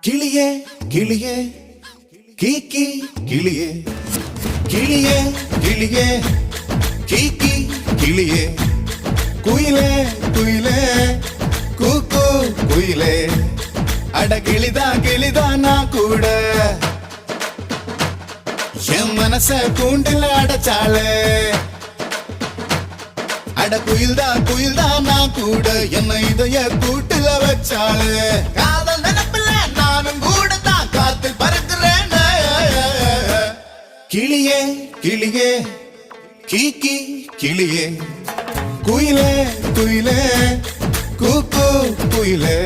கிளியே கிளியே கீக்கி கிளியே கிளியே கிளியே கீக்கி கிளியே குயிலே குயிலே கூக்கு குயிலே அட கிளிதா நான் கூட என் மனச கூண்டில் அடைச்சாளே அட குயில்தா நான் கூட என்ன இதய கூட்டுல வச்சாளே காதல் நினைப்பில்ல நானும் கூட தான் காத்தில் பறக்கிறேன் கிளியே கிளியே கீக்கி கிளியே குயிலே குயிலே கூக்கு குயிலே